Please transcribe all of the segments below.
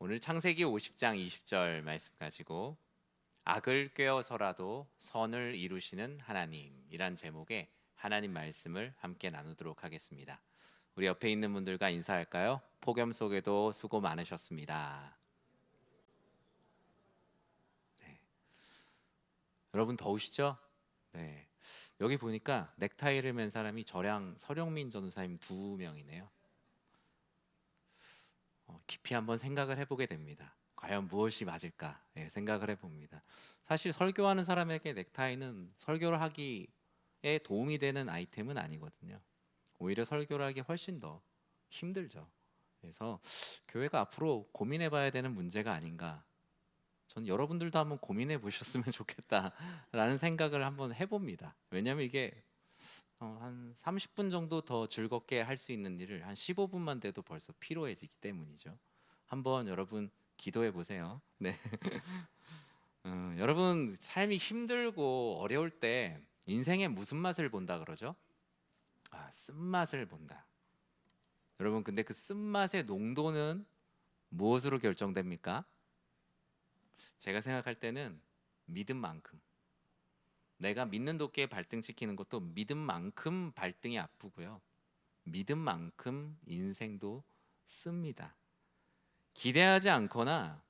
오늘 창세기 50장 20절 말씀 가지고 악을 꾀어서라도 선을 이루시는 하나님이란 제목의 하나님 말씀을 함께 나누도록 하겠습니다. 우리 옆에 있는 분들과 인사할까요? 폭염 속에도 수고 많으셨습니다. 네. 여러분 더우시죠? 네. 여기 보니까 넥타이를 맨 사람이 저랑 서령민 전도사님 두 명이네요. 깊이 한번 생각을 해보게 됩니다. 과연 무엇이 맞을까 생각을 해봅니다. 사실 설교하는 사람에게 넥타이는 설교를 하기에 도움이 되는 아이템은 아니거든요. 오히려 설교를 하기 훨씬 더 힘들죠. 그래서 교회가 앞으로 고민해봐야 되는 문제가 아닌가. 전 여러분들도 한번 고민해 보셨으면 좋겠다라는 생각을 한번 해봅니다. 왜냐하면 이게 한 30분 정도 더 즐겁게 할 수 있는 일을 한 15분만 돼도 벌써 피로해지기 때문이죠. 한번 여러분 기도해 보세요. 네. 여러분 삶이 힘들고 어려울 때 인생의 무슨 맛을 본다 그러죠? 쓴맛을 본다. 여러분 근데 그 쓴맛의 농도는 무엇으로 결정됩니까? 제가 생각할 때는 믿음만큼. 내가 믿는 도끼에 발등시키는 것도 믿음만큼 발등이 아프고요. 믿음만큼 인생도 씁니다. 기대하지 않거나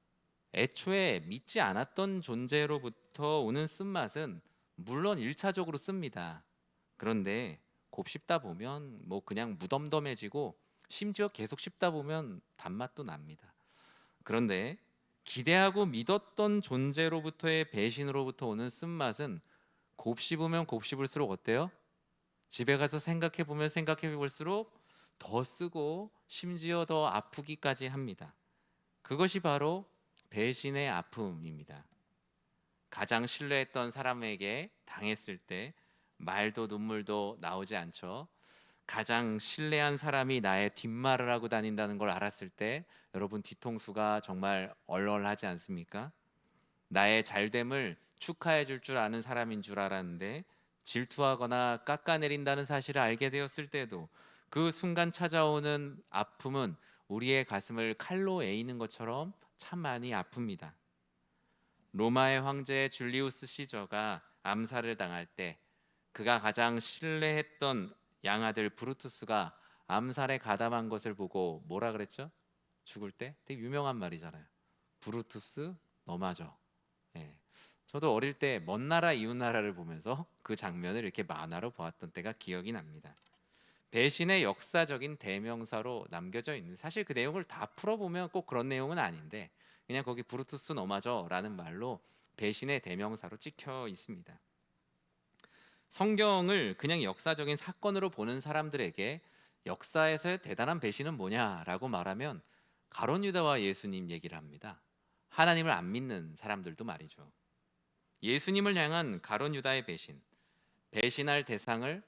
애초에 믿지 않았던 존재로부터 오는 쓴맛은 물론 1차적으로 씁니다. 그런데 곱씹다 보면 뭐 그냥 무덤덤해지고 심지어 계속 씹다 보면 단맛도 납니다. 그런데 기대하고 믿었던 존재로부터의 배신으로부터 오는 쓴맛은 곱씹으면 곱씹을수록 어때요? 집에 가서 생각해 보면 생각해 볼수록 더 쓰고 심지어 더 아프기까지 합니다. 그것이 바로 배신의 아픔입니다. 가장 신뢰했던 사람에게 당했을 때 말도 눈물도 나오지 않죠. 가장 신뢰한 사람이 나의 뒷말을 하고 다닌다는 걸 알았을 때 여러분 뒤통수가 정말 얼얼하지 않습니까? 나의 잘됨을 축하해 줄 줄 아는 사람인 줄 알았는데 질투하거나 깎아내린다는 사실을 알게 되었을 때도 그 순간 찾아오는 아픔은 우리의 가슴을 칼로 에이는 것처럼 참 많이 아픕니다. 로마의 황제 줄리우스 시저가 암살을 당할 때 그가 가장 신뢰했던 양아들 브루투스가 암살에 가담한 것을 보고 뭐라 그랬죠? 죽을 때 되게 유명한 말이잖아요. 브루투스 너 맞아. 예. 저도 어릴 때 먼 나라 이웃 나라를 보면서 그 장면을 이렇게 만화로 보았던 때가 기억이 납니다. 배신의 역사적인 대명사로 남겨져 있는, 사실 그 내용을 다 풀어보면 꼭 그런 내용은 아닌데 그냥 거기 브루투스 너마저라는 말로 배신의 대명사로 찍혀 있습니다. 성경을 그냥 역사적인 사건으로 보는 사람들에게 역사에서의 대단한 배신은 뭐냐라고 말하면 가룟 유다와 예수님 얘기를 합니다. 하나님을 안 믿는 사람들도 말이죠. 예수님을 향한 가룟 유다의 배신, 배신할 대상을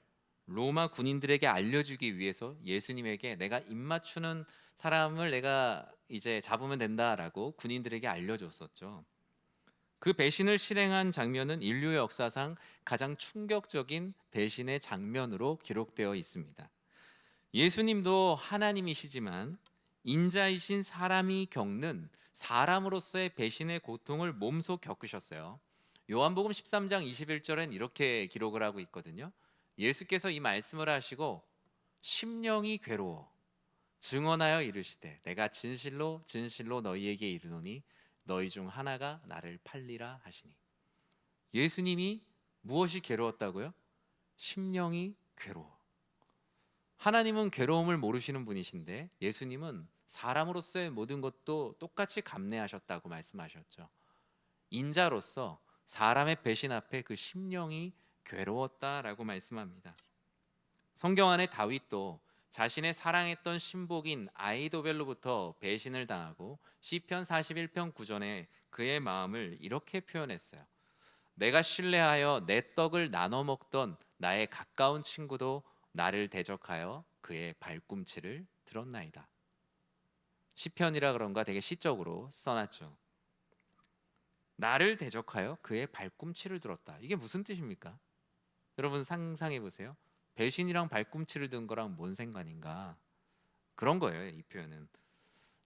로마 군인들에게 알려주기 위해서 예수님에게 내가 입맞추는 사람을 내가 이제 잡으면 된다라고 군인들에게 알려줬었죠. 그 배신을 실행한 장면은 인류의 역사상 가장 충격적인 배신의 장면으로 기록되어 있습니다. 예수님도 하나님이시지만 인자이신 사람이 겪는 사람으로서의 배신의 고통을 몸소 겪으셨어요. 요한복음 13장 21절엔 이렇게 기록을 하고 있거든요. 예수께서 이 말씀을 하시고 심령이 괴로워 증언하여 이르시되 내가 진실로 진실로 너희에게 이르노니 너희 중 하나가 나를 팔리라 하시니. 예수님이 무엇이 괴로웠다고요? 심령이 괴로워. 하나님은 괴로움을 모르시는 분이신데 예수님은 사람으로서의 모든 것도 똑같이 감내하셨다고 말씀하셨죠. 인자로서 사람의 배신 앞에 그 심령이 괴로웠다라고 말씀합니다. 성경 안에 다윗도 자신의 사랑했던 신복인 아이도벨로부터 배신을 당하고 시편 41편 9절에 그의 마음을 이렇게 표현했어요. 내가 신뢰하여 내 떡을 나눠 먹던 나의 가까운 친구도 나를 대적하여 그의 발꿈치를 들었나이다. 시편이라 그런가 되게 시적으로 써놨죠. 나를 대적하여 그의 발꿈치를 들었다. 이게 무슨 뜻입니까? 여러분 상상해 보세요. 배신이랑 발꿈치를 든 거랑 뭔 상관인가? 그런 거예요. 이 표현은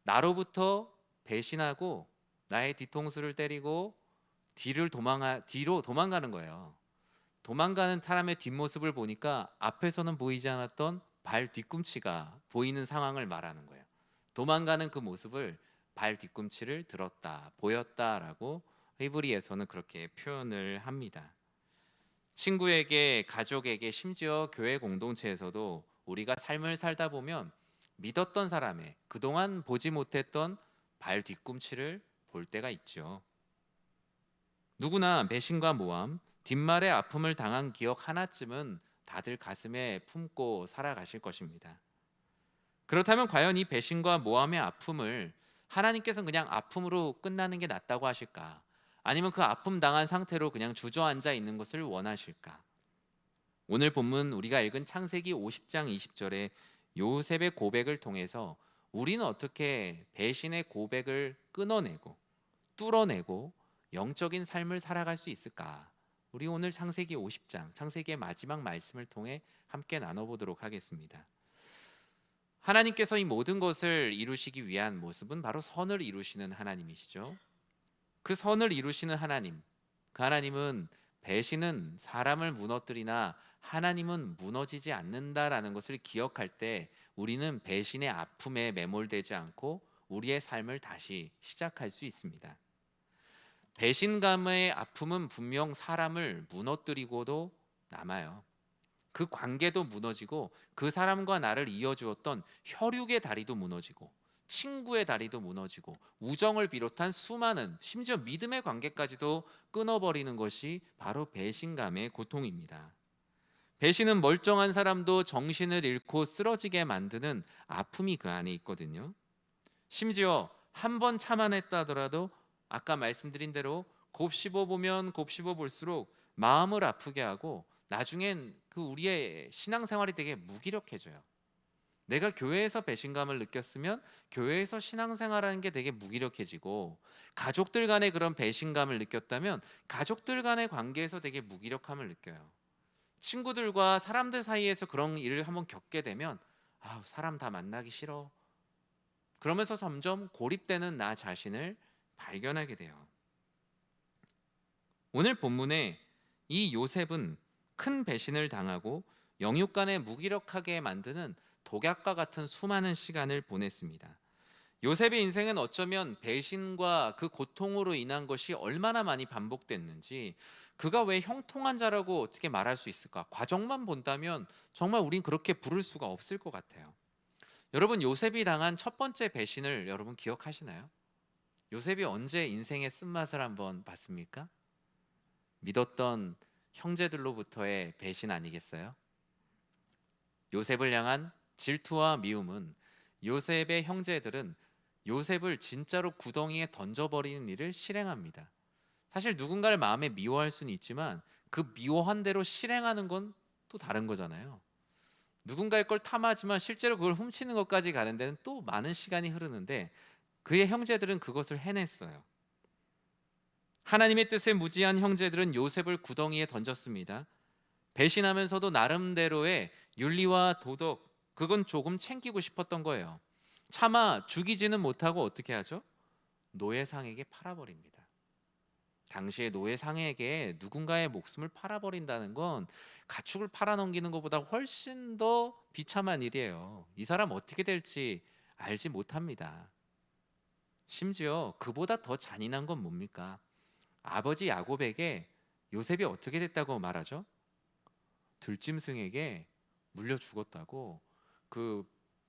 나로부터 배신하고 나의 뒤통수를 때리고 뒤로 도망가는 거예요. 도망가는 사람의 뒷모습을 보니까 앞에서는 보이지 않았던 발 뒤꿈치가 보이는 상황을 말하는 거예요. 도망가는 그 모습을 발 뒤꿈치를 들었다, 보였다라고 히브리에서는 그렇게 표현을 합니다. 친구에게, 가족에게, 심지어 교회 공동체에서도 우리가 삶을 살다 보면 믿었던 사람의 그동안 보지 못했던 발 뒤꿈치를 볼 때가 있죠. 누구나 배신과 모함, 뒷말의 아픔을 당한 기억 하나쯤은 다들 가슴에 품고 살아가실 것입니다. 그렇다면 과연 이 배신과 모함의 아픔을 하나님께서는 그냥 아픔으로 끝나는 게 낫다고 하실까? 아니면 그 아픔 당한 상태로 그냥 주저앉아 있는 것을 원하실까? 오늘 본문 우리가 읽은 창세기 50장 20절에 요셉의 고백을 통해서 우리는 어떻게 배신의 고백을 끊어내고 뚫어내고 영적인 삶을 살아갈 수 있을까? 우리 오늘 창세기 50장, 창세기의 마지막 말씀을 통해 함께 나눠보도록 하겠습니다. 하나님께서 이 모든 것을 이루시기 위한 모습은 바로 선을 이루시는 하나님이시죠. 그 선을 이루시는 하나님, 그 하나님은 배신은 사람을 무너뜨리나 하나님은 무너지지 않는다라는 것을 기억할 때 우리는 배신의 아픔에 매몰되지 않고 우리의 삶을 다시 시작할 수 있습니다. 배신감의 아픔은 분명 사람을 무너뜨리고도 남아요. 그 관계도 무너지고 그 사람과 나를 이어주었던 혈육의 다리도 무너지고 친구의 다리도 무너지고 우정을 비롯한 수많은 심지어 믿음의 관계까지도 끊어버리는 것이 바로 배신감의 고통입니다. 배신은 멀쩡한 사람도 정신을 잃고 쓰러지게 만드는 아픔이 그 안에 있거든요. 심지어 한 번 참아냈다 하더라도 아까 말씀드린 대로 곱씹어 보면 곱씹어 볼수록 마음을 아프게 하고 나중엔 그 우리의 신앙생활이 되게 무기력해져요. 내가 교회에서 배신감을 느꼈으면 교회에서 신앙생활하는 게 되게 무기력해지고, 가족들 간의 그런 배신감을 느꼈다면 가족들 간의 관계에서 되게 무기력함을 느껴요. 친구들과 사람들 사이에서 그런 일을 한번 겪게 되면 사람 다 만나기 싫어. 그러면서 점점 고립되는 나 자신을 발견하게 돼요. 오늘 본문에 이 요셉은 큰 배신을 당하고 영육간에 무기력하게 만드는 독약과 같은 수많은 시간을 보냈습니다. 요셉의 인생은 어쩌면 배신과 그 고통으로 인한 것이 얼마나 많이 반복됐는지, 그가 왜 형통한 자라고 어떻게 말할 수 있을까? 과정만 본다면 정말 우린 그렇게 부를 수가 없을 것 같아요. 여러분, 요셉이 당한 첫 번째 배신을 여러분 기억하시나요? 요셉이 언제 인생의 쓴맛을 한번 봤습니까? 믿었던 형제들로부터의 배신 아니겠어요? 요셉을 향한 질투와 미움은, 요셉의 형제들은 요셉을 진짜로 구덩이에 던져버리는 일을 실행합니다. 사실 누군가를 마음에 미워할 수는 있지만 그 미워한 대로 실행하는 건 또 다른 거잖아요. 누군가의 걸 탐하지만 실제로 그걸 훔치는 것까지 가는 데는 또 많은 시간이 흐르는데, 그의 형제들은 그것을 해냈어요. 하나님의 뜻에 무지한 형제들은 요셉을 구덩이에 던졌습니다. 배신하면서도 나름대로의 윤리와 도덕, 그건 조금 챙기고 싶었던 거예요. 차마 죽이지는 못하고 어떻게 하죠? 노예상에게 팔아버립니다. 당시에 노예상에게 누군가의 목숨을 팔아버린다는 건 가축을 팔아넘기는 것보다 훨씬 더 비참한 일이에요. 이 사람 어떻게 될지 알지 못합니다. 심지어 그보다 더 잔인한 건 뭡니까? 아버지 야곱에게 요셉이 어떻게 됐다고 말하죠? 들짐승에게 물려 죽었다고, 그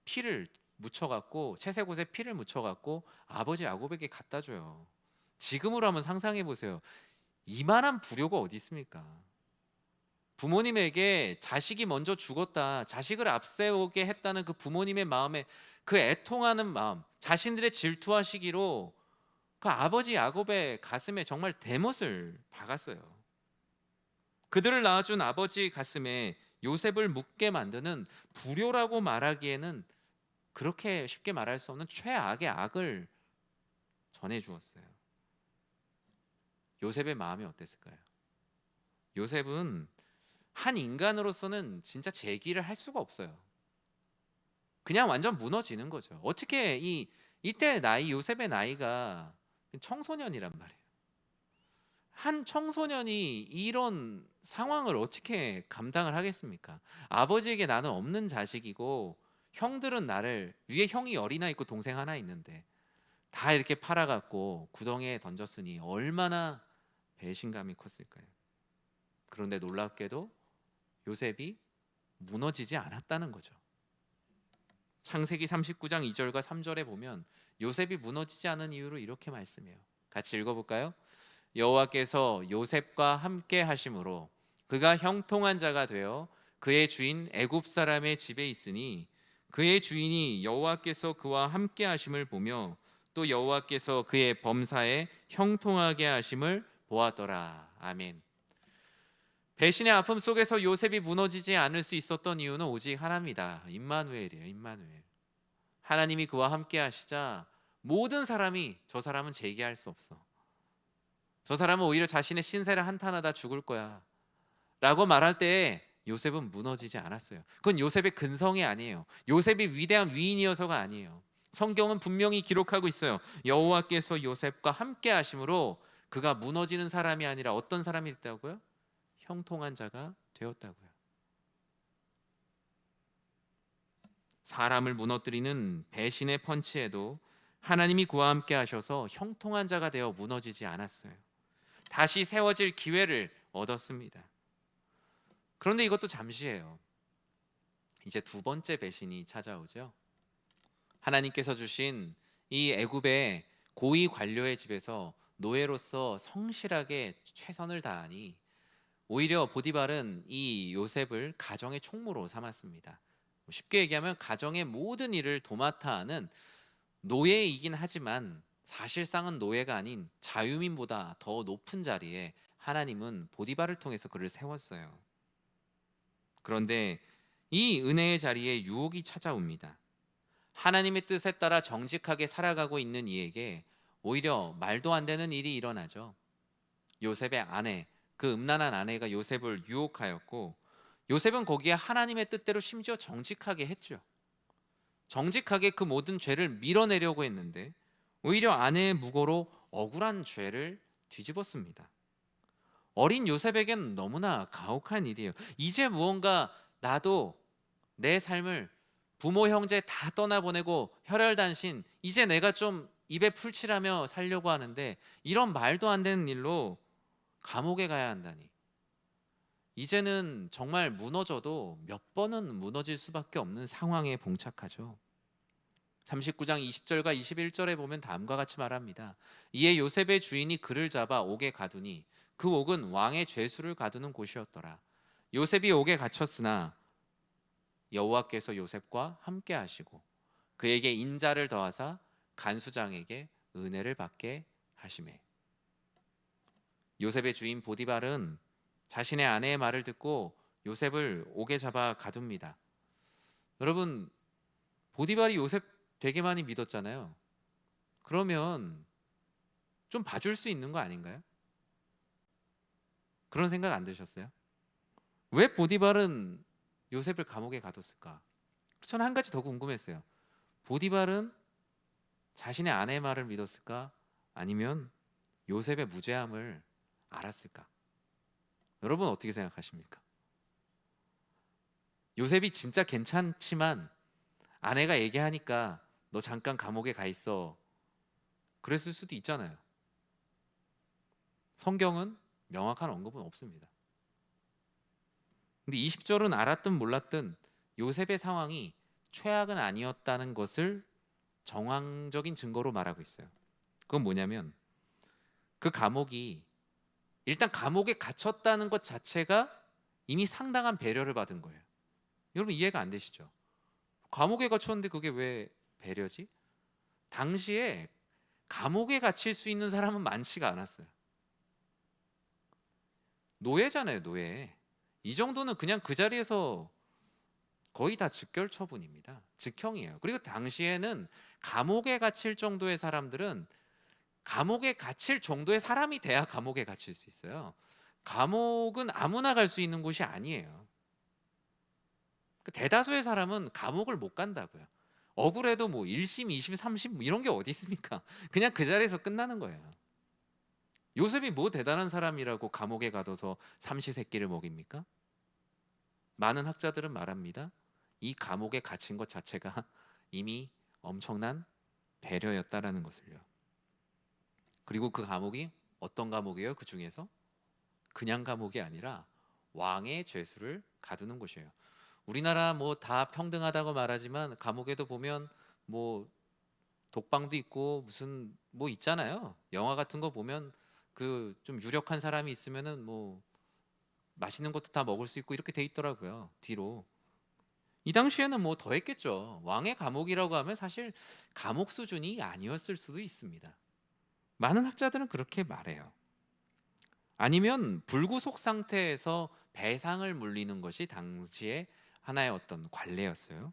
피를 묻혀갖고, 채색옷에 피를 묻혀갖고 아버지 야곱에게 갖다 줘요. 지금으로 한번 상상해 보세요. 이만한 불효가 어디 있습니까? 부모님에게 자식이 먼저 죽었다, 자식을 앞세우게 했다는 그 부모님의 마음에, 그 애통하는 마음, 자신들의 질투와 시기로 그 아버지 야곱의 가슴에 정말 대못을 박았어요. 그들을 낳아준 아버지 가슴에 요셉을 묻게 만드는, 불효라고 말하기에는 그렇게 쉽게 말할 수 없는 최악의 악을 전해주었어요. 요셉의 마음이 어땠을까요? 요셉은 한 인간으로서는 진짜 재기를 할 수가 없어요. 그냥 완전 무너지는 거죠. 어떻게 이 이때 나이, 요셉의 나이가 청소년이란 말이에요. 한 청소년이 이런 상황을 어떻게 감당을 하겠습니까? 아버지에게 나는 없는 자식이고 형들은 나를, 위에 형이 어린아 있고 동생 하나 있는데 다 이렇게 팔아갖고 구덩이에 던졌으니 얼마나 배신감이 컸을까요? 그런데 놀랍게도 요셉이 무너지지 않았다는 거죠. 창세기 39장 2절과 3절에 보면 요셉이 무너지지 않은 이유를 이렇게 말씀해요. 같이 읽어볼까요? 여호와께서 요셉과 함께 하심으로 그가 형통한 자가 되어 그의 주인 애굽 사람의 집에 있으니 그의 주인이 여호와께서 그와 함께 하심을 보며 또 여호와께서 그의 범사에 형통하게 하심을 보았더라. 아멘. 배신의 아픔 속에서 요셉이 무너지지 않을 수 있었던 이유는 오직 하나입니다. 임마누엘이에요. 임마누엘. 하나님이 그와 함께 하시자 모든 사람이 저 사람은 재기할 수 없어, 저 사람은 오히려 자신의 신세를 한탄하다 죽을 거야 라고 말할 때 요셉은 무너지지 않았어요. 그건 요셉의 근성이 아니에요. 요셉이 위대한 위인이어서가 아니에요. 성경은 분명히 기록하고 있어요. 여호와께서 요셉과 함께 하심으로 그가 무너지는 사람이 아니라 어떤 사람이 됐다고요? 형통한 자가 되었다고요. 사람을 무너뜨리는 배신의 펀치에도 하나님이 그와 함께 하셔서 형통한 자가 되어 무너지지 않았어요. 다시 세워질 기회를 얻었습니다. 그런데 이것도 잠시예요. 이제 두 번째 배신이 찾아오죠. 하나님께서 주신 이 애굽의 고위 관료의 집에서 노예로서 성실하게 최선을 다하니 오히려 보디발은 이 요셉을 가정의 총무로 삼았습니다. 쉽게 얘기하면 가정의 모든 일을 도맡아 하는 노예이긴 하지만 사실상은 노예가 아닌 자유민보다 더 높은 자리에 하나님은 보디발을 통해서 그를 세웠어요. 그런데 이 은혜의 자리에 유혹이 찾아옵니다. 하나님의 뜻에 따라 정직하게 살아가고 있는 이에게 오히려 말도 안 되는 일이 일어나죠. 요셉의 아내, 그 음란한 아내가 요셉을 유혹하였고 요셉은 거기에 하나님의 뜻대로 심지어 정직하게 했죠. 정직하게 그 모든 죄를 밀어내려고 했는데 오히려 아내의 무고로 억울한 죄를 뒤집었습니다. 어린 요셉에겐 너무나 가혹한 일이에요. 이제 무언가 나도 내 삶을 부모 형제 다 떠나보내고 혈혈단신, 이제 내가 좀 입에 풀칠하며 살려고 하는데 이런 말도 안 되는 일로 감옥에 가야 한다니. 이제는 정말 무너져도 몇 번은 무너질 수밖에 없는 상황에 봉착하죠. 39장 20절과 21절에 보면 다음과 같이 말합니다. 이에 요셉의 주인이 그를 잡아 옥에 가두니 그 옥은 왕의 죄수를 가두는 곳이었더라. 요셉이 옥에 갇혔으나 여호와께서 요셉과 함께 하시고 그에게 인자를 더하사 간수장에게 은혜를 받게 하시매. 요셉의 주인 보디발은 자신의 아내의 말을 듣고 요셉을 옥에 잡아 가둡니다. 여러분, 보디발이 요셉 되게 많이 믿었잖아요. 그러면 좀 봐줄 수 있는 거 아닌가요? 그런 생각 안 드셨어요? 왜 보디발은 요셉을 감옥에 가뒀을까? 저는 한 가지 더 궁금했어요. 보디발은 자신의 아내의 말을 믿었을까? 아니면 요셉의 무죄함을 알았을까? 여러분 어떻게 생각하십니까? 요셉이 진짜 괜찮지만 아내가 얘기하니까 너 잠깐 감옥에 가 있어, 그랬을 수도 있잖아요. 성경은 명확한 언급은 없습니다. 근데 20절은 알았든 몰랐든 요셉의 상황이 최악은 아니었다는 것을 정황적인 증거로 말하고 있어요. 그건 뭐냐면 그 감옥이, 일단 감옥에 갇혔다는 것 자체가 이미 상당한 배려를 받은 거예요. 여러분 이해가 안 되시죠? 감옥에 갇혔는데 그게 왜 배려지? 당시에 감옥에 갇힐 수 있는 사람은 많지가 않았어요. 노예잖아요, 노예. 이 정도는 그냥 그 자리에서 거의 다 즉결 처분입니다. 즉형이에요. 그리고 당시에는 감옥에 갇힐 정도의 사람들은 감옥에 갇힐 정도의 사람이 돼야 감옥에 갇힐 수 있어요. 감옥은 아무나 갈 수 있는 곳이 아니에요. 대다수의 사람은 감옥을 못 간다고요. 억울해도 뭐 1심, 2심, 3심 뭐 이런 게 어디 있습니까? 그냥 그 자리에서 끝나는 거예요. 요셉이 뭐 대단한 사람이라고 감옥에 가둬서 삼시세끼를 먹입니까? 많은 학자들은 말합니다. 이 감옥에 갇힌 것 자체가 이미 엄청난 배려였다라는 것을요. 그리고 그 감옥이 어떤 감옥이에요? 그 중에서 그냥 감옥이 아니라 왕의 죄수를 가두는 곳이에요. 우리나라 뭐 다 평등하다고 말하지만 감옥에도 보면 뭐 독방도 있고 무슨 뭐 있잖아요. 영화 같은 거 보면 그 좀 유력한 사람이 있으면은 뭐 맛있는 것도 다 먹을 수 있고 이렇게 돼 있더라고요. 뒤로. 이 당시에는 뭐 더 했겠죠. 왕의 감옥이라고 하면 사실 감옥 수준이 아니었을 수도 있습니다. 많은 학자들은 그렇게 말해요. 아니면 불구속 상태에서 배상을 물리는 것이 당시에 하나의 어떤 관례였어요.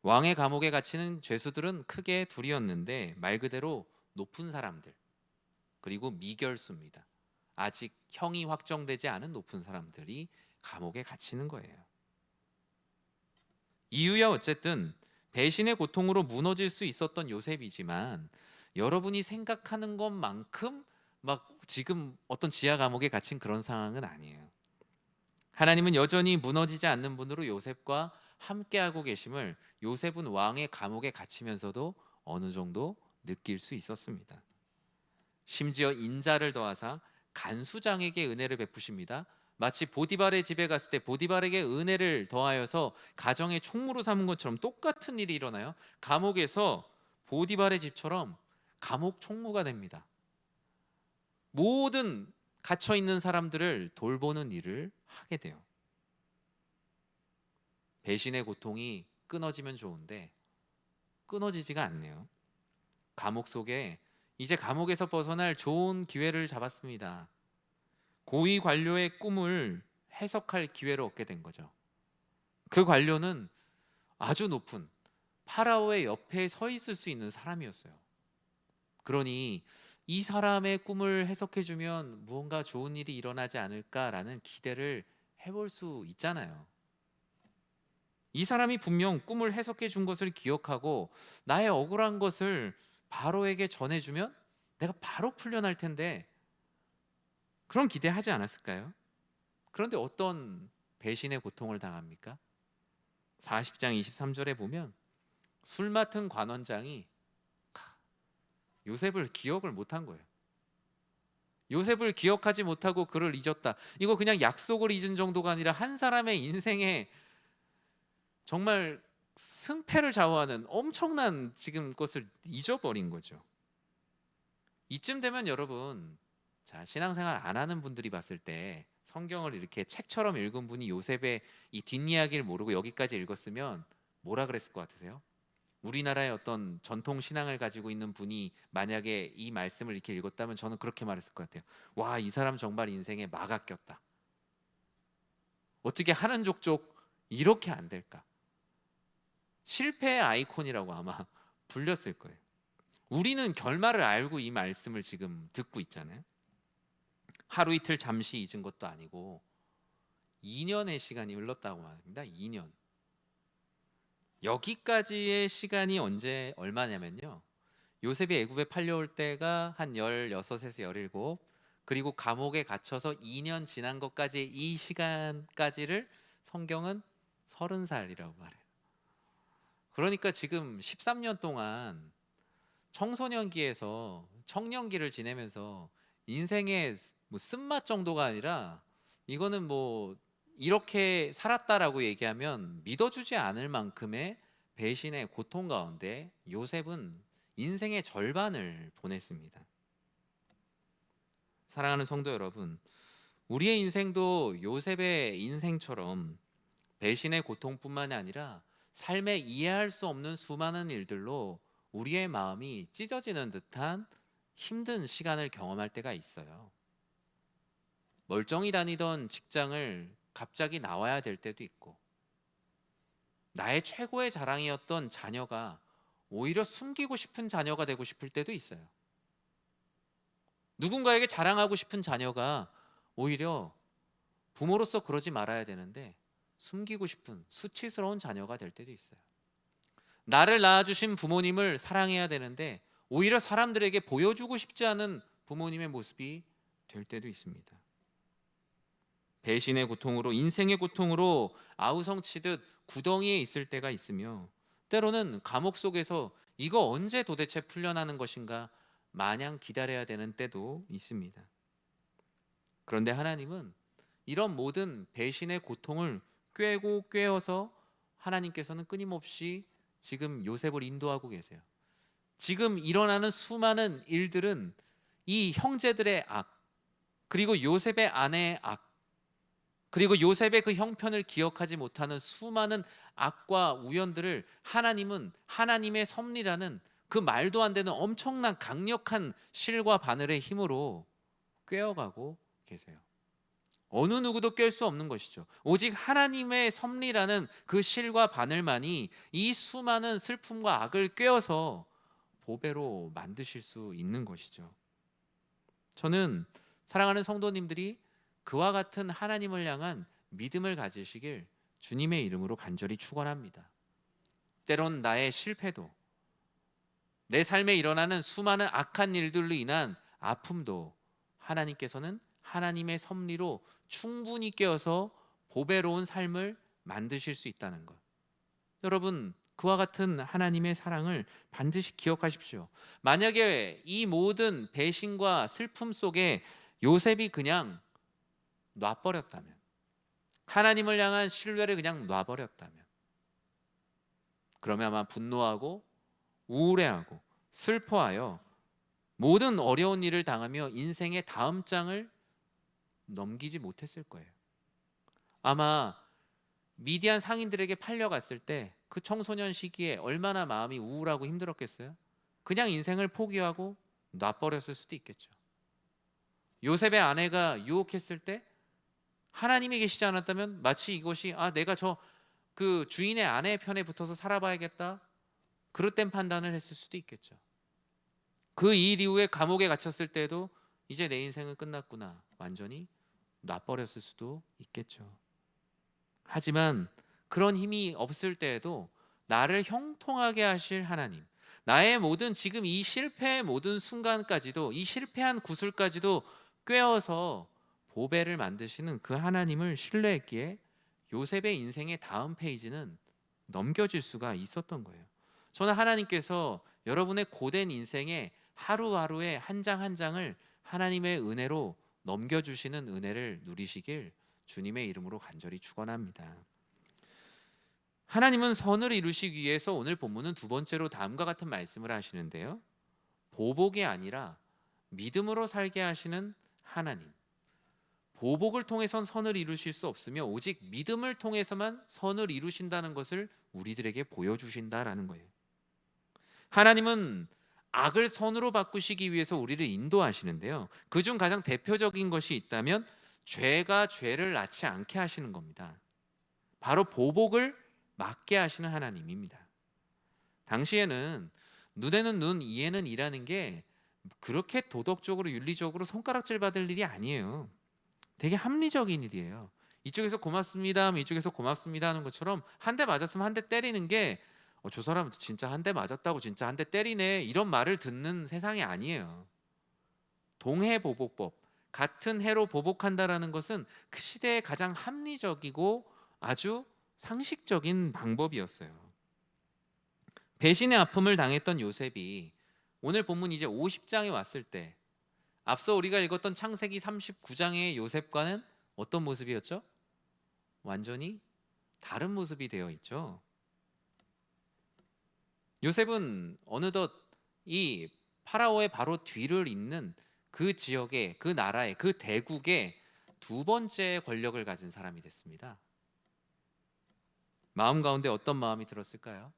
왕의 감옥에 갇히는 죄수들은 크게 둘이었는데 말 그대로 높은 사람들, 그리고 미결수입니다. 아직 형이 확정되지 않은 높은 사람들이 감옥에 갇히는 거예요. 이유야 어쨌든 배신의 고통으로 무너질 수 있었던 요셉이지만 여러분이 생각하는 것만큼 막 지금 어떤 지하 감옥에 갇힌 그런 상황은 아니에요. 하나님은 여전히 무너지지 않는 분으로 요셉과 함께하고 계심을 요셉은 왕의 감옥에 갇히면서도 어느 정도 느낄 수 있었습니다. 심지어 인자를 더하사 간수장에게 은혜를 베푸십니다. 마치 보디발의 집에 갔을 때 보디발에게 은혜를 더하여서 가정의 총무로 삼은 것처럼 똑같은 일이 일어나요. 감옥에서 보디발의 집처럼 감옥 총무가 됩니다. 모든 갇혀 있는 사람들을 돌보는 일을 하게 돼요. 배신의 고통이 끊어지면 좋은데 끊어지지가 않네요. 감옥 속에 이제 감옥에서 벗어날 좋은 기회를 잡았습니다. 고위 관료의 꿈을 해석할 기회를 얻게 된 거죠. 그 관료는 아주 높은 파라오의 옆에 서 있을 수 있는 사람이었어요. 그러니 이 사람의 꿈을 해석해주면 무언가 좋은 일이 일어나지 않을까라는 기대를 해볼 수 있잖아요. 이 사람이 분명 꿈을 해석해 준 것을 기억하고 나의 억울한 것을 바로에게 전해주면 내가 바로 풀려날 텐데 그런 기대하지 않았을까요? 그런데 어떤 배신의 고통을 당합니까? 40장 23절에 보면 술 맡은 관원장이 요셉을 기억을 못한 거예요. 요셉을 기억하지 못하고 그를 잊었다. 이거 그냥 약속을 잊은 정도가 아니라 한 사람의 인생에 정말 승패를 좌우하는 엄청난 지금 것을 잊어버린 거죠. 이쯤 되면 여러분, 자, 신앙생활 안 하는 분들이 봤을 때 성경을 이렇게 책처럼 읽은 분이 요셉의 이 뒷이야기를 모르고 여기까지 읽었으면 뭐라 그랬을 것 같으세요? 우리나라의 어떤 전통 신앙을 가지고 있는 분이 만약에 이 말씀을 이렇게 읽었다면 저는 그렇게 말했을 것 같아요. 와, 이 사람 정말 인생에 막아 꼈다. 어떻게 하는 족족 이렇게 안 될까? 실패의 아이콘이라고 아마 불렸을 거예요. 우리는 결말을 알고 이 말씀을 지금 듣고 있잖아요. 하루 이틀 잠시 잊은 것도 아니고 2년의 시간이 흘렀다고 말합니다. 2년. 여기까지의 시간이 언제 얼마냐면요. 요셉이 애굽에 팔려올 때가 한 16에서 17, 그리고 감옥에 갇혀서 2년 지난 것까지 이 시간까지를 성경은 30살이라고 말해요. 그러니까 지금 13년 동안 청소년기에서 청년기를 지내면서 인생의 뭐 쓴맛 정도가 아니라 이거는 뭐 이렇게 살았다라고 얘기하면 믿어주지 않을 만큼의 배신의 고통 가운데 요셉은 인생의 절반을 보냈습니다. 사랑하는 성도 여러분, 우리의 인생도 요셉의 인생처럼 배신의 고통뿐만이 아니라 삶에 이해할 수 없는 수많은 일들로 우리의 마음이 찢어지는 듯한 힘든 시간을 경험할 때가 있어요. 멀쩡히 다니던 직장을 갑자기 나와야 될 때도 있고, 나의 최고의 자랑이었던 자녀가 오히려 숨기고 싶은 자녀가 되고 싶을 때도 있어요. 누군가에게 자랑하고 싶은 자녀가 오히려 부모로서 그러지 말아야 되는데 숨기고 싶은 수치스러운 자녀가 될 때도 있어요. 나를 낳아주신 부모님을 사랑해야 되는데 오히려 사람들에게 보여주고 싶지 않은 부모님의 모습이 될 때도 있습니다. 배신의 고통으로, 인생의 고통으로 아우성치듯 구덩이에 있을 때가 있으며, 때로는 감옥 속에서 이거 언제 도대체 풀려나는 것인가 마냥 기다려야 되는 때도 있습니다. 그런데 하나님은 이런 모든 배신의 고통을 꿰고 꿰어서 하나님께서는 끊임없이 지금 요셉을 인도하고 계세요. 지금 일어나는 수많은 일들은 이 형제들의 악, 그리고 요셉의 아내의 악, 그리고 요셉의 그 형편을 기억하지 못하는 수많은 악과 우연들을 하나님은 하나님의 섭리라는 그 말도 안 되는 엄청난 강력한 실과 바늘의 힘으로 꿰어가고 계세요. 어느 누구도 깰 수 없는 것이죠. 오직 하나님의 섭리라는 그 실과 바늘만이 이 수많은 슬픔과 악을 꿰어서 보배로 만드실 수 있는 것이죠. 저는 사랑하는 성도님들이 그와 같은 하나님을 향한 믿음을 가지시길 주님의 이름으로 간절히 축원합니다. 때론 나의 실패도, 내 삶에 일어나는 수많은 악한 일들로 인한 아픔도 하나님께서는 하나님의 섭리로 충분히 깨어서 보배로운 삶을 만드실 수 있다는 것. 여러분, 그와 같은 하나님의 사랑을 반드시 기억하십시오. 만약에 이 모든 배신과 슬픔 속에 요셉이 그냥 놔버렸다면, 하나님을 향한 신뢰를 그냥 놔버렸다면, 그러면 아마 분노하고 우울해하고 슬퍼하여 모든 어려운 일을 당하며 인생의 다음 장을 넘기지 못했을 거예요. 아마 미디안 상인들에게 팔려갔을 때 그 청소년 시기에 얼마나 마음이 우울하고 힘들었겠어요? 그냥 인생을 포기하고 놔버렸을 수도 있겠죠. 요셉의 아내가 유혹했을 때 하나님이 계시지 않았다면 마치 이것이 내가 그 주인의 아내의 편에 붙어서 살아봐야겠다, 그릇된 판단을 했을 수도 있겠죠. 그 일 이후에 감옥에 갇혔을 때도 이제 내 인생은 끝났구나, 완전히 놔버렸을 수도 있겠죠. 하지만 그런 힘이 없을 때에도 나를 형통하게 하실 하나님, 나의 모든 지금 이 실패의 모든 순간까지도, 이 실패한 구슬까지도 꿰어서 보배를 만드시는 그 하나님을 신뢰했기에 요셉의 인생의 다음 페이지는 넘겨질 수가 있었던 거예요. 저는 하나님께서 여러분의 고된 인생의 하루하루의 한 장 한 장을 하나님의 은혜로 넘겨주시는 은혜를 누리시길 주님의 이름으로 간절히 축원합니다. 하나님은 선을 이루시기 위해서 오늘 본문은 두 번째로 다음과 같은 말씀을 하시는데요, 보복이 아니라 믿음으로 살게 하시는 하나님. 보복을 통해선 선을 이루실 수 없으며 오직 믿음을 통해서만 선을 이루신다는 것을 우리들에게 보여주신다라는 거예요. 하나님은 악을 선으로 바꾸시기 위해서 우리를 인도하시는데요, 그중 가장 대표적인 것이 있다면 죄가 죄를 낳지 않게 하시는 겁니다. 바로 보복을 막게 하시는 하나님입니다. 당시에는 눈에는 눈, 이에는 이라는 게 그렇게 도덕적으로 윤리적으로 손가락질 받을 일이 아니에요. 되게 합리적인 일이에요. 이쪽에서 고맙습니다 하면 이쪽에서 고맙습니다 하는 것처럼 한 대 맞았으면 한 대 때리는 게 저 사람 진짜 한 대 맞았다고 진짜 한 대 때리네, 이런 말을 듣는 세상이 아니에요. 동해보복법, 같은 해로 보복한다라는 것은 그 시대의 가장 합리적이고 아주 상식적인 방법이었어요. 배신의 아픔을 당했던 요셉이 오늘 본문 이제 50장에 왔을 때 앞서 우리가 읽었던 창세기 39장의 요셉과는 어떤 모습이었죠? 완전히 다른 모습이 되어 있죠. 요셉은 어느덧 이 파라오의 바로 뒤를 잇는 그 지역의, 그 나라의, 그 대국의 두 번째 권력을 가진 사람이 됐습니다. 마음 가운데 어떤 마음이 들었을까요?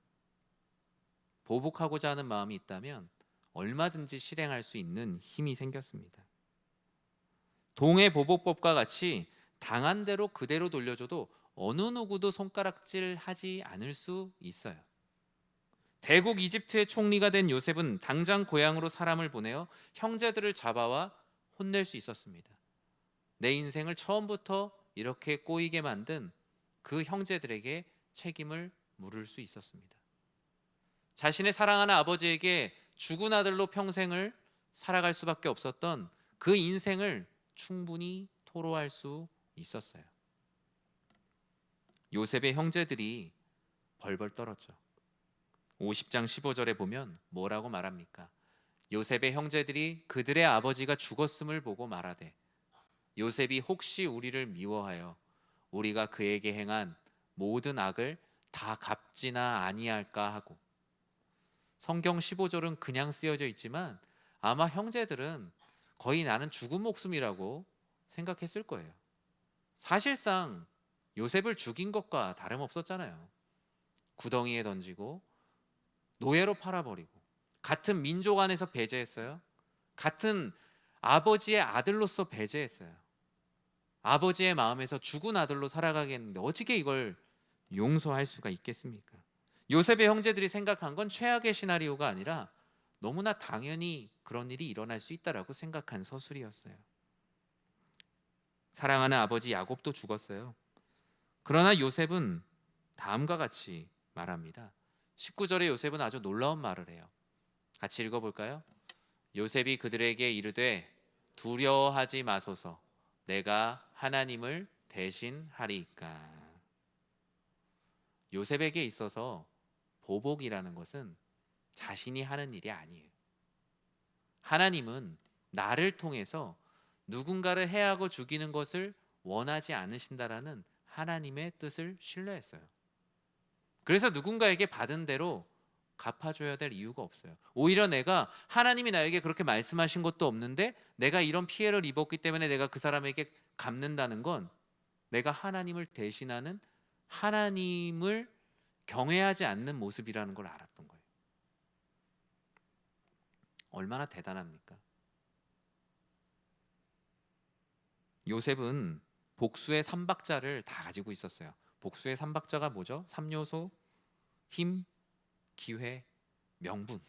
보복하고자 하는 마음이 있다면 얼마든지 실행할 수 있는 힘이 생겼습니다. 동해 보복법과 같이 당한 대로 그대로 돌려줘도 어느 누구도 손가락질 하지 않을 수 있어요. 대국 이집트의 총리가 된 요셉은 당장 고향으로 사람을 보내어 형제들을 잡아와 혼낼 수 있었습니다. 내 인생을 처음부터 이렇게 꼬이게 만든 그 형제들에게 책임을 물을 수 있었습니다. 자신의 사랑하는 아버지에게 죽은 아들로 평생을 살아갈 수밖에 없었던 그 인생을 충분히 토로할 수 있었어요. 요셉의 형제들이 벌벌 떨었죠. 50장 15절에 보면 뭐라고 말합니까? 요셉의 형제들이 그들의 아버지가 죽었음을 보고 말하되 요셉이 혹시 우리를 미워하여 우리가 그에게 행한 모든 악을 다 갚지나 아니할까 하고. 성경 15절은 그냥 쓰여져 있지만 아마 형제들은 거의 나는 죽은 목숨이라고 생각했을 거예요. 사실상 요셉을 죽인 것과 다름없었잖아요. 구덩이에 던지고 노예로 팔아버리고, 같은 민족 안에서 배제했어요. 같은 아버지의 아들로서 배제했어요. 아버지의 마음에서 죽은 아들로 살아가겠는데 어떻게 이걸 용서할 수가 있겠습니까? 요셉의 형제들이 생각한 건 최악의 시나리오가 아니라 너무나 당연히 그런 일이 일어날 수 있다라고 생각한 서술이었어요. 사랑하는 아버지 야곱도 죽었어요. 그러나 요셉은 다음과 같이 말합니다. 19절에 요셉은 아주 놀라운 말을 해요. 같이 읽어볼까요? 요셉이 그들에게 이르되 두려워하지 마소서, 내가 하나님을 대신하리이까. 요셉에게 있어서 보복이라는 것은 자신이 하는 일이 아니에요. 하나님은 나를 통해서 누군가를 해하고 죽이는 것을 원하지 않으신다라는 하나님의 뜻을 신뢰했어요. 그래서 누군가에게 받은 대로 갚아줘야 될 이유가 없어요. 오히려 내가 하나님이 나에게 그렇게 말씀하신 것도 없는데 내가 이런 피해를 입었기 때문에 내가 그 사람에게 갚는다는 건 내가 하나님을 대신하는, 하나님을 경외하지 않는 모습이라는 걸 알았던 거예요. 얼마나 대단합니까? 요셉은 복수의 3박자를 다 가지고 있었어요. 복수의 3박자가 뭐죠? 3요소, 힘, 기회, 명분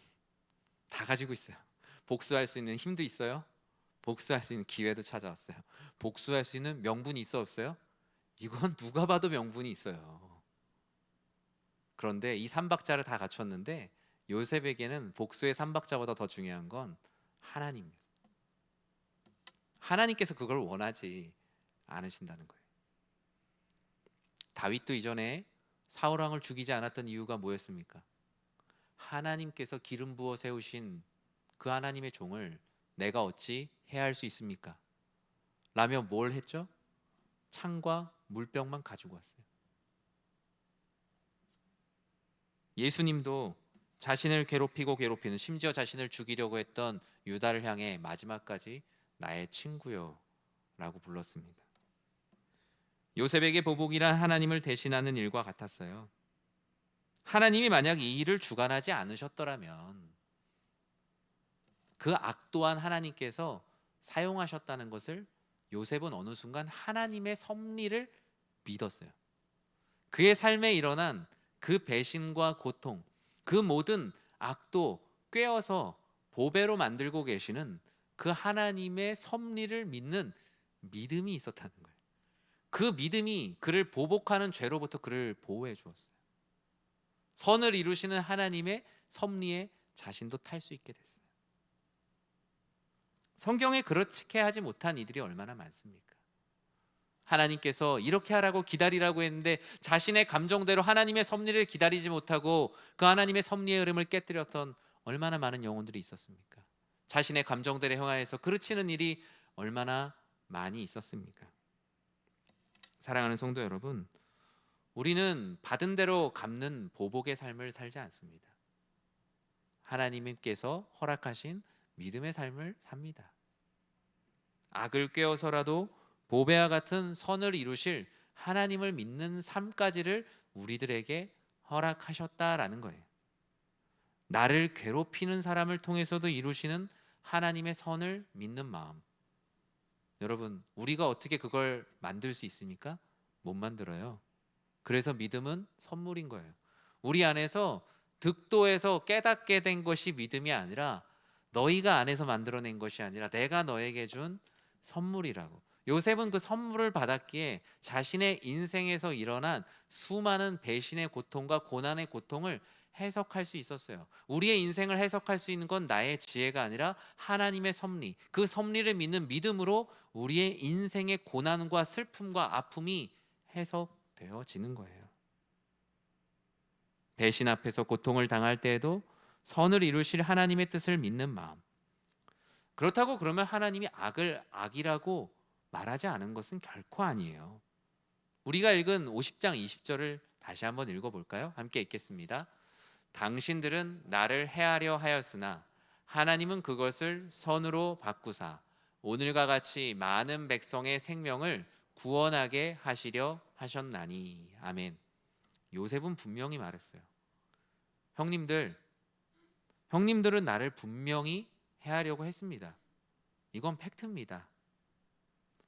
다 가지고 있어요. 복수할 수 있는 힘도 있어요. 복수할 수 있는 기회도 찾아왔어요. 복수할 수 있는 명분이 있어 없어요? 이건 누가 봐도 명분이 있어요. 그런데 이 3박자를 다 갖췄는데 요셉에게는 복수의 3박자보다 더 중요한 건 하나님이었어요. 하나님께서 그걸 원하지 않으신다는 거예요. 다윗도 이전에 사울 왕을 죽이지 않았던 이유가 뭐였습니까? 하나님께서 기름 부어 세우신 그 하나님의 종을 내가 어찌 해할 수 있습니까? 라며 뭘 했죠? 창과 물병만 가지고 왔어요. 예수님도 자신을 괴롭히고 괴롭히는, 심지어 자신을 죽이려고 했던 유다를 향해 마지막까지 나의 친구요 라고 불렀습니다. 요셉에게 보복이란 하나님을 대신하는 일과 같았어요. 하나님이 만약 이 일을 주관하지 않으셨더라면 그 악 또한 하나님께서 사용하셨다는 것을 요셉은 어느 순간 하나님의 섭리를 믿었어요. 그의 삶에 일어난 그 배신과 고통, 그 모든 악도 꿰어서 보배로 만들고 계시는 그 하나님의 섭리를 믿는 믿음이 있었다는 거예요. 그 믿음이 그를 보복하는 죄로부터 그를 보호해 주었어요. 선을 이루시는 하나님의 섭리에 자신도 탈 수 있게 됐어요. 성경에 그렇게 하지 못한 이들이 얼마나 많습니까? 하나님께서 이렇게 하라고 기다리라고 했는데 자신의 감정대로 하나님의 섭리를 기다리지 못하고 그 하나님의 섭리의 흐름을 깨뜨렸던 얼마나 많은 영혼들이 있었습니까? 자신의 감정대로 행하여서 그르치는 일이 얼마나 많이 있었습니까? 사랑하는 성도 여러분, 우리는 받은 대로 갚는 보복의 삶을 살지 않습니다. 하나님께서 허락하신 믿음의 삶을 삽니다. 악을 꿰어서라도 보배와 같은 선을 이루실 하나님을 믿는 삶까지를 우리들에게 허락하셨다라는 거예요. 나를 괴롭히는 사람을 통해서도 이루시는 하나님의 선을 믿는 마음. 여러분, 우리가 어떻게 그걸 만들 수 있습니까? 못 만들어요. 그래서 믿음은 선물인 거예요. 우리 안에서 득도해서 깨닫게 된 것이 믿음이 아니라, 너희가 안에서 만들어낸 것이 아니라 내가 너에게 준 선물이라고. 요셉은 그 선물을 받았기에 자신의 인생에서 일어난 수많은 배신의 고통과 고난의 고통을 해석할 수 있었어요. 우리의 인생을 해석할 수 있는 건 나의 지혜가 아니라 하나님의 섭리, 그 섭리를 믿는 믿음으로 우리의 인생의 고난과 슬픔과 아픔이 해석되어지는 거예요. 배신 앞에서 고통을 당할 때에도 선을 이루실 하나님의 뜻을 믿는 마음. 그렇다고 그러면 하나님이 악을 악이라고 말하지 않은 것은 결코 아니에요. 우리가 읽은 50장 20절을 다시 한번 읽어볼까요? 함께 읽겠습니다. 당신들은 나를 해하려 하였으나 하나님은 그것을 선으로 바꾸사 오늘과 같이 많은 백성의 생명을 구원하게 하시려 하셨나니. 아멘. 요셉은 분명히 말했어요. 형님들은 나를 분명히 해하려고 했습니다. 이건 팩트입니다.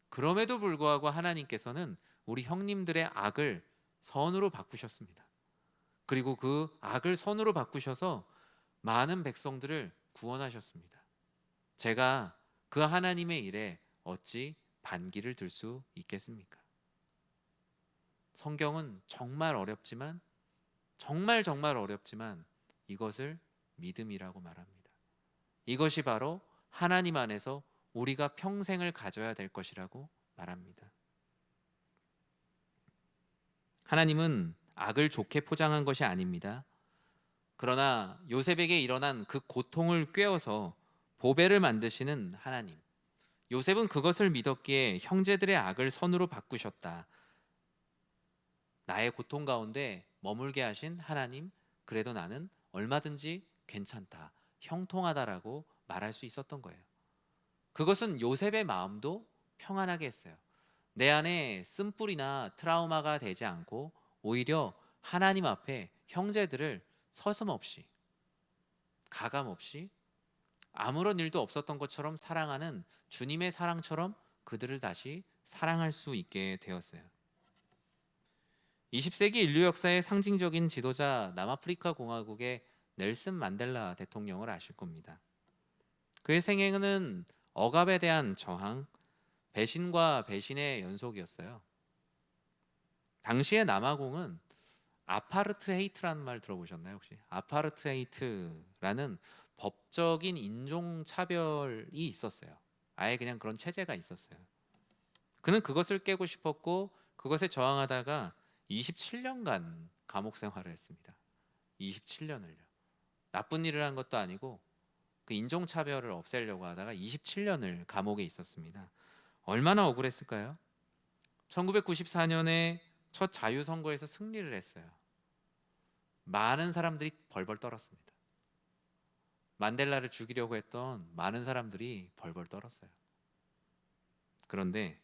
그럼에도 불구하고 하나님께서는 우리 형님들의 악을 선으로 바꾸셨습니다. 그리고 그 악을 선으로 바꾸셔서 많은 백성들을 구원하셨습니다. 제가 그 하나님의 일에 어찌 반기를 들 수 있겠습니까? 성경은 정말 어렵지만 정말 어렵지만 이것을 믿음이라고 말합니다. 이것이 바로 하나님 안에서 우리가 평생을 가져야 될 것이라고 말합니다. 하나님은 악을 좋게 포장한 것이 아닙니다. 그러나 요셉에게 일어난 그 고통을 꿰어서 보배를 만드시는 하나님. 요셉은 그것을 믿었기에 형제들의 악을 선으로 바꾸셨다. 나의 고통 가운데 머물게 하신 하나님, 그래도 나는 얼마든지 괜찮다, 형통하다라고 말할 수 있었던 거예요. 그것은 요셉의 마음도 평안하게 했어요. 내 안에 쓴뿌리나 트라우마가 되지 않고 오히려 하나님 앞에 형제들을 서슴없이 가감없이 아무런 일도 없었던 것처럼 사랑하는 주님의 사랑처럼 그들을 다시 사랑할 수 있게 되었어요. 20세기 인류 역사의 상징적인 지도자 남아프리카 공화국의 넬슨 만델라 대통령을 아실 겁니다. 그의 생애는 억압에 대한 저항, 배신과 배신의 연속이었어요. 당시의 남아공은 아파르트헤이트라는 말 들어보셨나요 혹시? 아파르트헤이트라는 법적인 인종차별이 있었어요. 아예 그냥 그런 체제가 있었어요. 그는 그것을 깨고 싶었고 그것에 저항하다가 27년간 감옥 생활을 했습니다. 27년을요. 나쁜 일을 한 것도 아니고 그 인종차별을 없애려고 하다가 27년을 감옥에 있었습니다. 얼마나 억울했을까요? 1994년에 첫 자유선거에서 승리를 했어요. 많은 사람들이 벌벌 떨었습니다. 만델라를 죽이려고 했던 많은 사람들이 벌벌 떨었어요. 그런데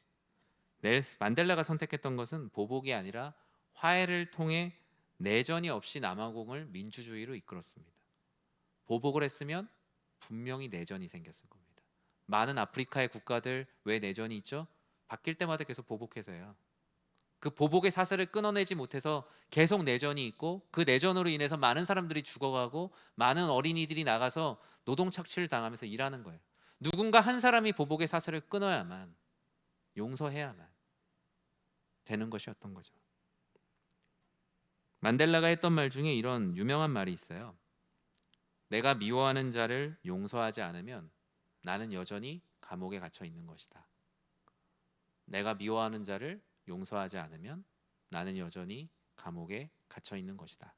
만델라가 선택했던 것은 보복이 아니라 화해를 통해 내전이 없이 남아공을 민주주의로 이끌었습니다. 보복을 했으면 분명히 내전이 생겼을 겁니다. 많은 아프리카의 국가들 왜 내전이 있죠? 바뀔 때마다 계속 보복해서요. 그 보복의 사슬을 끊어내지 못해서 계속 내전이 있고 그 내전으로 인해서 많은 사람들이 죽어가고 많은 어린이들이 나가서 노동 착취를 당하면서 일하는 거예요. 누군가 한 사람이 보복의 사슬을 끊어야만, 용서해야만 되는 것이었던 거죠. 만델라가 했던 말 중에 이런 유명한 말이 있어요. 내가 미워하는 자를 용서하지 않으면 나는 여전히 감옥에 갇혀 있는 것이다. 내가 미워하는 자를 용서하지 않으면 나는 여전히 감옥에 갇혀 있는 것이다.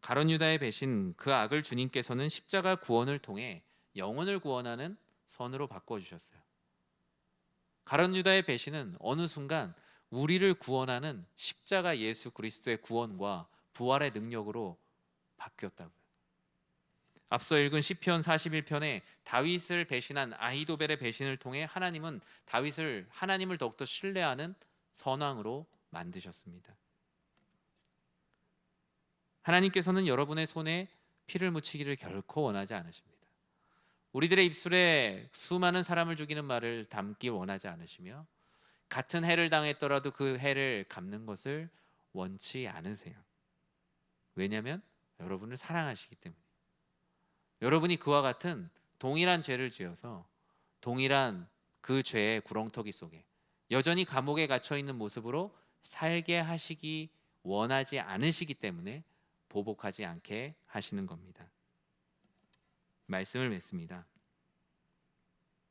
가룟 유다의 배신, 그 악을 주님께서는 십자가 구원을 통해 영혼을 구원하는 선으로 바꿔주셨어요. 가룟 유다의 배신은 어느 순간 우리를 구원하는 십자가 예수 그리스도의 구원과 부활의 능력으로 바뀌었다고요. 앞서 읽은 시편 41편에 다윗을 배신한 아히도벨의 배신을 통해 하나님은 하나님을 더욱더 신뢰하는 선왕으로 만드셨습니다. 하나님께서는 여러분의 손에 피를 묻히기를 결코 원하지 않으십니다. 우리들의 입술에 수많은 사람을 죽이는 말을 담기 원하지 않으시며 같은 해를 당했더라도 그 해를 갚는 것을 원치 않으세요. 왜냐하면 여러분을 사랑하시기 때문에. 여러분이 그와 같은 동일한 죄를 지어서 동일한 그 죄의 구렁텅이 속에 여전히 감옥에 갇혀 있는 모습으로 살게 하시기 원하지 않으시기 때문에 보복하지 않게 하시는 겁니다. 말씀을 맺습니다.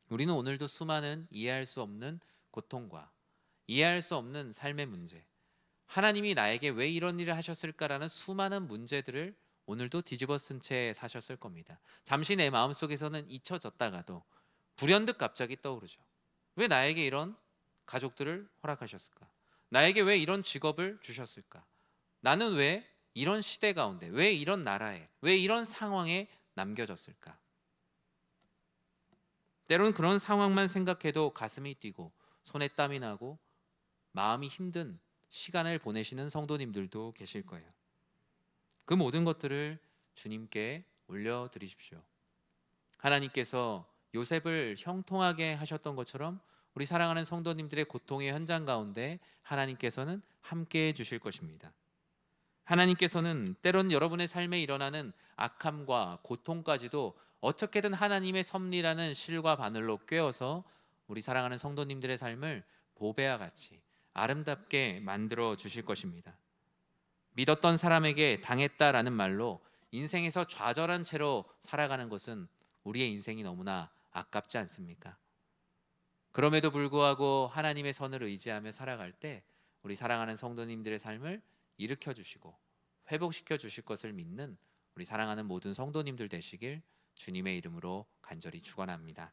우리는 오늘도 수많은 이해할 수 없는 고통과 이해할 수 없는 삶의 문제, 하나님이 나에게 왜 이런 일을 하셨을까라는 수많은 문제들을 오늘도 뒤집어 쓴 채 사셨을 겁니다. 잠시 내 마음속에서는 잊혀졌다가도 불현듯 갑자기 떠오르죠. 왜 나에게 이런 가족들을 허락하셨을까? 나에게 왜 이런 직업을 주셨을까? 나는 왜 이런 시대 가운데, 왜 이런 나라에, 왜 이런 상황에 남겨졌을까? 때로는 그런 상황만 생각해도 가슴이 뛰고 손에 땀이 나고 마음이 힘든 시간을 보내시는 성도님들도 계실 거예요. 그 모든 것들을 주님께 올려드리십시오. 하나님께서 요셉을 형통하게 하셨던 것처럼 우리 사랑하는 성도님들의 고통의 현장 가운데 하나님께서는 함께해 주실 것입니다. 하나님께서는 때론 여러분의 삶에 일어나는 악함과 고통까지도 어떻게든 하나님의 섭리라는 실과 바늘로 꿰어서 우리 사랑하는 성도님들의 삶을 보배와 같이 아름답게 만들어 주실 것입니다. 믿었던 사람에게 당했다라는 말로 인생에서 좌절한 채로 살아가는 것은 우리의 인생이 너무나 아깝지 않습니까? 그럼에도 불구하고 하나님의 선을 의지하며 살아갈 때 우리 사랑하는 성도님들의 삶을 일으켜 주시고 회복시켜 주실 것을 믿는 우리 사랑하는 모든 성도님들 되시길 주님의 이름으로 간절히 축원합니다.